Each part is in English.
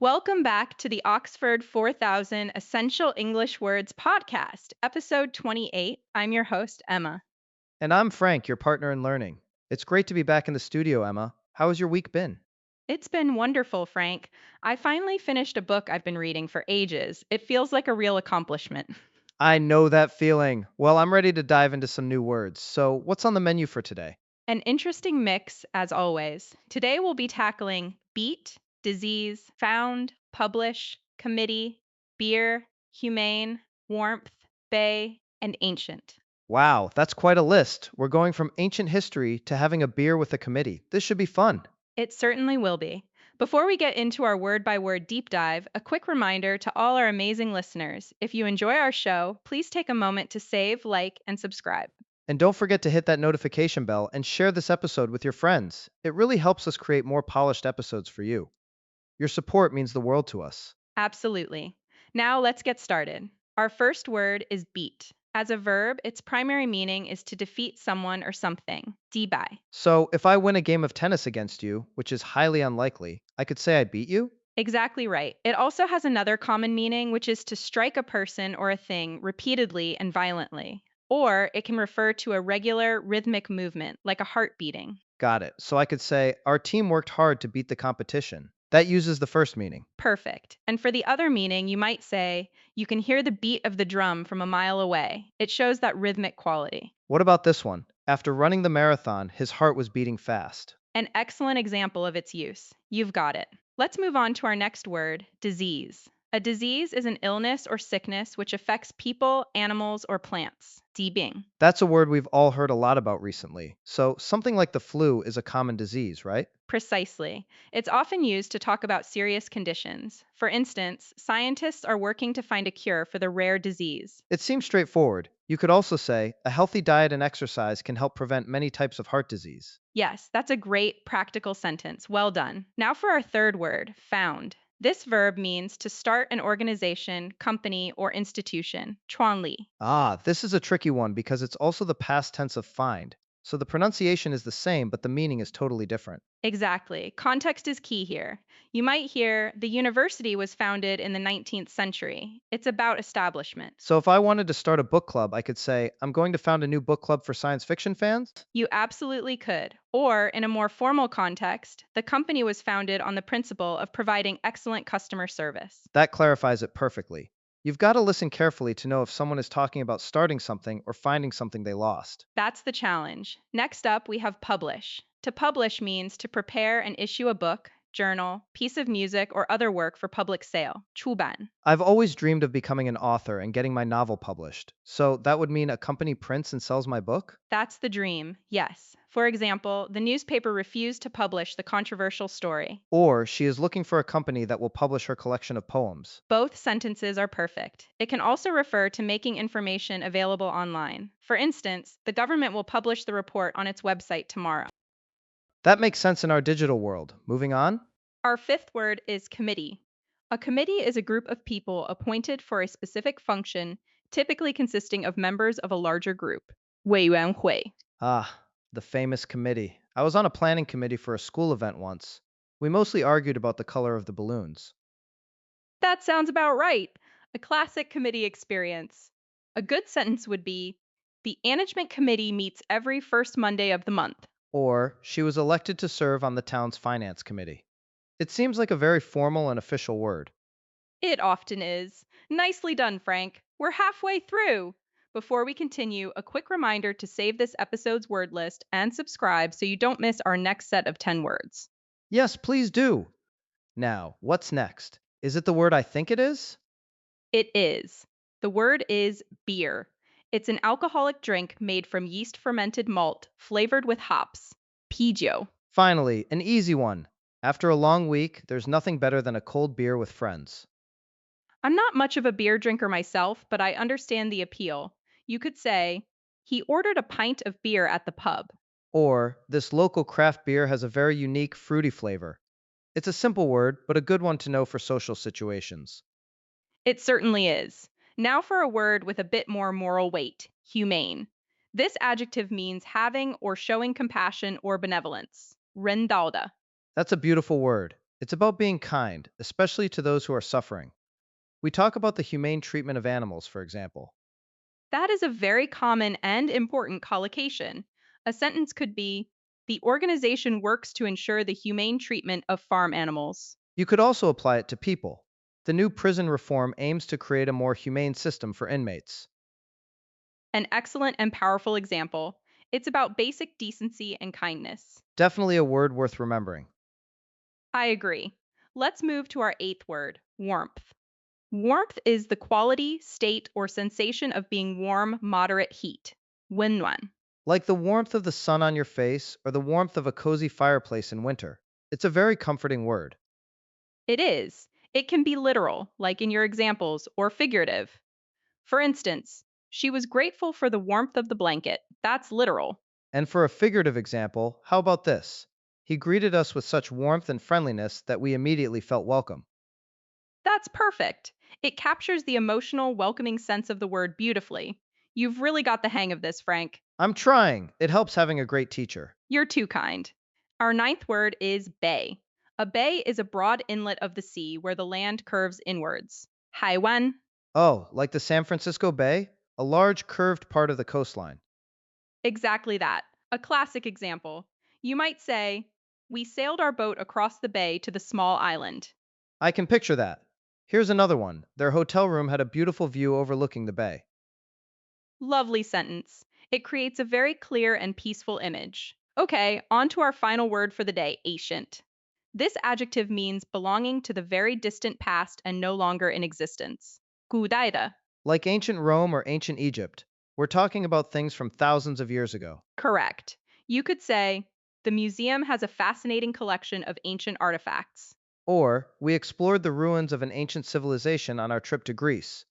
Welcome back to the Oxford 4000 Essential English Words podcast, episode 28. I'm your host, Emma. And I'm Frank, your partner in learning. It's great to be back in the studio, Emma. How has your week been? It's been wonderful, Frank. I finally finished a book I've been reading for ages. It feels like a real accomplishment. I know that feeling. Well, I'm ready to dive into some new words. So, what's on the menu for today? An interesting mix, as always. Today we'll be tackling beat, disease, found, publish, committee, beer, humane, warmth, bay, and ancient. Wow, that's quite a list. We're going from ancient history to having a beer with a committee. This should be fun. It certainly will be. Before we get into our word by word deep dive, a quick reminder to all our amazing listeners. If you enjoy our show, please take a moment to save, like, and subscribe. And don't forget to hit that notification bell and share this episode with your friends. It really helps us create more polished episodes for you. Your support means the world to us. Absolutely. Now let's get started. Our first word is beat. As a verb, its primary meaning is to defeat someone or something. Debai. So, if I win a game of tennis against you, which is highly unlikely, I could say I beat you? Exactly right. It also has another common meaning, which is to strike a person or a thing repeatedly and violently. Or it can refer to a regular rhythmic movement, like a heart beating. Got it. So I could say, our team worked hard to beat the competition. That uses the first meaning. Perfect. And for the other meaning, you might say, you can hear the beat of the drum from a mile away. It shows that rhythmic quality. What about this one? After running the marathon, his heart was beating fast. An excellent example of its use. You've got it. Let's move on to our next word disease. A disease is an illness or sickness which affects people, animals, or plants. 疾病. That's a word we've all heard a lot about recently. So something like the flu is a common disease, right? Precisely. It's often used to talk about serious conditions. For instance, scientists are working to find a cure for the rare disease. It seems straightforward. You could also say, a healthy diet and exercise can help prevent many types of heart disease. Yes, that's a great practical sentence. Well done. Now for our third word, found. This verb means to start an organization, company, or institution. 创立. Ah, this is a tricky one because it's also the past tense of find. So the pronunciation is the same, but the meaning is totally different. Exactly. Context is key here. You might hear the university was founded in the 19th century. It's about establishment. So if I wanted to start a book club, I could say, I'm going to found a new book club for science fiction fans? You absolutely could. Or, in a more formal context, the company was founded on the principle of providing excellent customer service. That clarifies it perfectly. You've got to listen carefully to know if someone is talking about starting something or finding something they lost. That's the challenge. Next up, we have publish. To publish means to prepare and issue a book, journal, piece of music, or other work for public sale. 出版. I've always dreamed of becoming an author and getting my novel published. So that would mean a company prints and sells my book? That's the dream, yes. For example, the newspaper refused to publish the controversial story. Or she is looking for a company that will publish her collection of poems. Both sentences are perfect. It can also refer to making information available online. For instance, the government will publish the report on its website tomorrow. That makes sense in our digital world. Moving on? Our fifth word is committee. A committee is a group of people appointed for a specific function, typically consisting of members of a larger group. 委员会. Ah, the famous committee. I was on a planning committee for a school event once. We mostly argued about the color of the balloons. That sounds about right. A classic committee experience. A good sentence would be the management committee meets every first Monday of the month. Or she was elected to serve on the town's finance committee. It seems like a very formal and official word. It often is. Nicely done, Frank. We're halfway through. Before we continue, a quick reminder to save this episode's word list and subscribe so you don't miss our next set of 10 words. Yes, please do. Now, what's next? Is it the word I think it is? It is. The word is beer. It's an alcoholic drink made from yeast fermented malt flavored with hops. Pijo. Finally, an easy one. After a long week, there's nothing better than a cold beer with friends. I'm not much of a beer drinker myself, but I understand the appeal. You could say, he ordered a pint of beer at the pub. Or, this local craft beer has a very unique, fruity flavor. It's a simple word, but a good one to know for social situations. It certainly is. Now for a word with a bit more moral weight humane. This adjective means having or showing compassion or benevolence. 人道的. That's a beautiful word. It's about being kind, especially to those who are suffering. We talk about the humane treatment of animals, for example. That is a very common and important collocation. A sentence could be the organization works to ensure the humane treatment of farm animals. You could also apply it to people. The new prison reform aims to create a more humane system for inmates. An excellent and powerful example. It's about basic decency and kindness. Definitely a word worth remembering. I agree. Let's move to our eighth word warmth. Warmth is the quality, state, or sensation of being warm, moderate heat. 温暖. Like the warmth of the sun on your face or the warmth of a cozy fireplace in winter. It's a very comforting word. It is. It can be literal, like in your examples, or figurative. For instance, she was grateful for the warmth of the blanket. That's literal. And for a figurative example, how about this? He greeted us with such warmth and friendliness that we immediately felt welcome. That's perfect. It captures the emotional, welcoming sense of the word beautifully. You've really got the hang of this, Frank. I'm trying. It helps having a great teacher. You're too kind. Our ninth word is bay. A bay is a broad inlet of the sea where the land curves inwards. 海湾. Oh, like the San Francisco Bay? A large curved part of the coastline. Exactly that. A classic example. You might say, we sailed our boat across the bay to the small island. I can picture that. Here's another one. Their hotel room had a beautiful view overlooking the bay. Lovely sentence. It creates a very clear and peaceful image. Okay, on to our final word for the day ancient. This adjective means belonging to the very distant past and no longer in existence. 古代的. Like ancient Rome or ancient Egypt, we're talking about things from thousands of years ago. Correct. You could say, the museum has a fascinating collection of ancient artifacts. Or, we explored the ruins of an ancient civilization on our trip to Greece.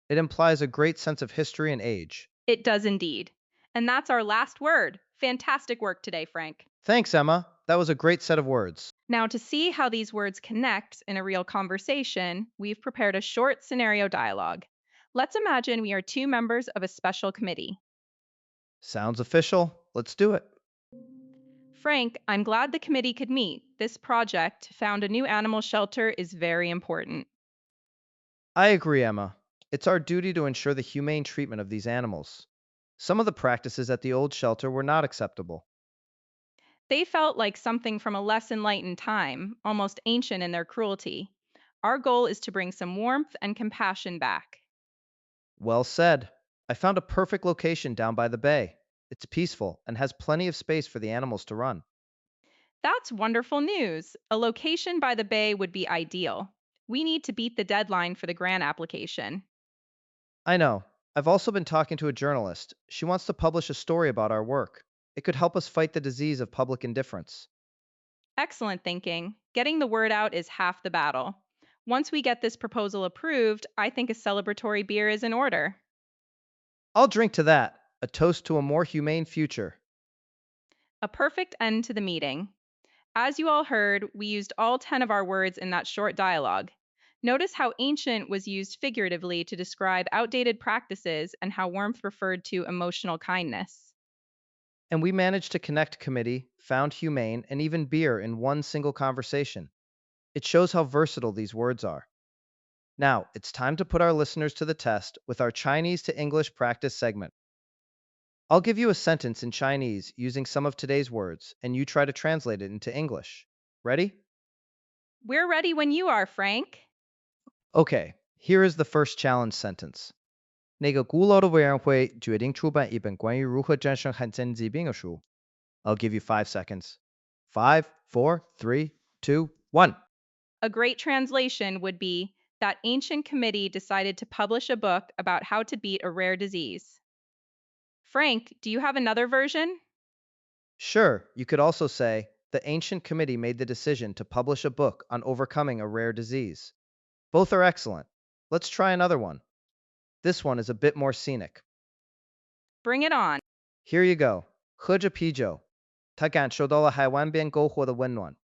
It implies a great sense of history and age. It does indeed. And that's our last word. Fantastic work today, Frank. Thanks, Emma. That was a great set of words. Now, to see how these words connect in a real conversation, we've prepared a short scenario dialogue. Let's imagine we are two members of a special committee. Sounds official. Let's do it. Frank, I'm glad the committee could meet. This project to found a new animal shelter is very important. I agree, Emma. It's our duty to ensure the humane treatment of these animals. Some of the practices at the old shelter were not acceptable. They felt like something from a less enlightened time, almost ancient in their cruelty. Our goal is to bring some warmth and compassion back. Well said. I found a perfect location down by the bay. It's peaceful and has plenty of space for the animals to run. That's wonderful news. A location by the bay would be ideal. We need to beat the deadline for the grant application. I know. I've also been talking to a journalist. She wants to publish a story about our work. It could help us fight the disease of public indifference. Excellent thinking. Getting the word out is half the battle. Once we get this proposal approved, I think a celebratory beer is in order. I'll drink to that. A toast to a more humane future. A perfect end to the meeting. As you all heard, we used all 10 of our words in that short dialogue. Notice how ancient was used figuratively to describe outdated practices and how warmth referred to emotional kindness. And we managed to connect committee, found humane, and even beer in one single conversation. It shows how versatile these words are. Now, it's time to put our listeners to the test with our Chinese to English practice segment. I'll give you a sentence in Chinese using some of today's words, and you try to translate it into English. Ready? We're ready when you are, Frank. Okay, here is the first challenge sentence. 那个古老的委员会决定出版一本关于如何战胜罕见疾病的书。I'll give you 5 seconds. 5, 4, 3, 2, 1. A great translation would be that ancient committee decided to publish a book about how to beat a rare disease. Frank, do you have another version? Sure, you could also say, the ancient committee made the decision to publish a book on overcoming a rare disease. Both are excellent. Let's try another one. This one is a bit more scenic. Bring it on. Here you go. 喝着啤酒，他感受到了海湾边篝火的温暖。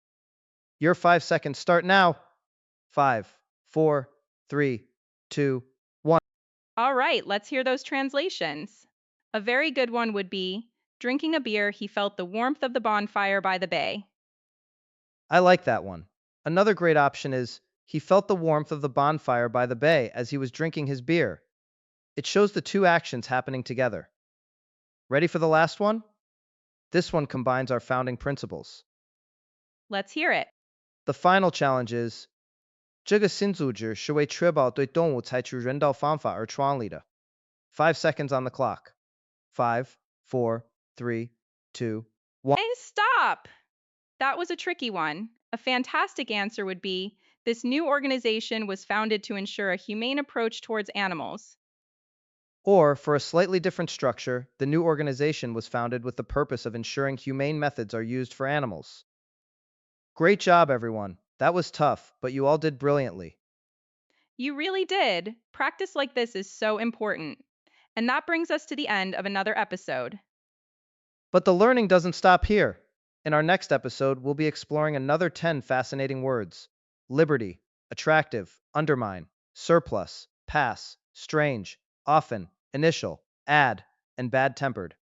Your 5 seconds start now. 5, 4, 3, 2, 1. All right, let's hear those translations. A very good one would be drinking a beer, he felt the warmth of the bonfire by the bay. I like that one. Another great option is he felt the warmth of the bonfire by the bay as he was drinking his beer. It shows the two actions happening together. Ready for the last one? This one combines our founding principles. Let's hear it. The final challenge is这个新组织是为确保对动物采取人道方法而创立的。5 seconds on the clock. Five, four, three, two, one. Hey, stop! That was a tricky one. A fantastic answer would be this new organization was founded to ensure a humane approach towards animals. Or, for a slightly different structure, the new organization was founded with the purpose of ensuring humane methods are used for animals. Great job, everyone. That was tough, but you all did brilliantly. You really did. Practice like this is so important. And that brings us to the end of another episode. But the learning doesn't stop here. In our next episode, we'll be exploring another 10 fascinating words: liberty, attractive, undermine, surplus, pass, strange, often, initial, add, and bad tempered.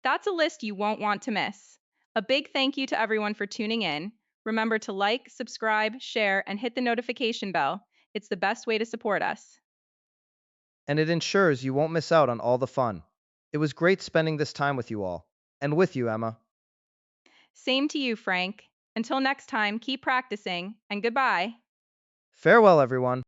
That's a list you won't want to miss. A big thank you to everyone for tuning in. Remember to like, subscribe, share, and hit the notification bell. It's the best way to support us. And it ensures you won't miss out on all the fun. It was great spending this time with you all. And with you, Emma. Same to you, Frank. Until next time, keep practicing, and goodbye. Farewell, everyone.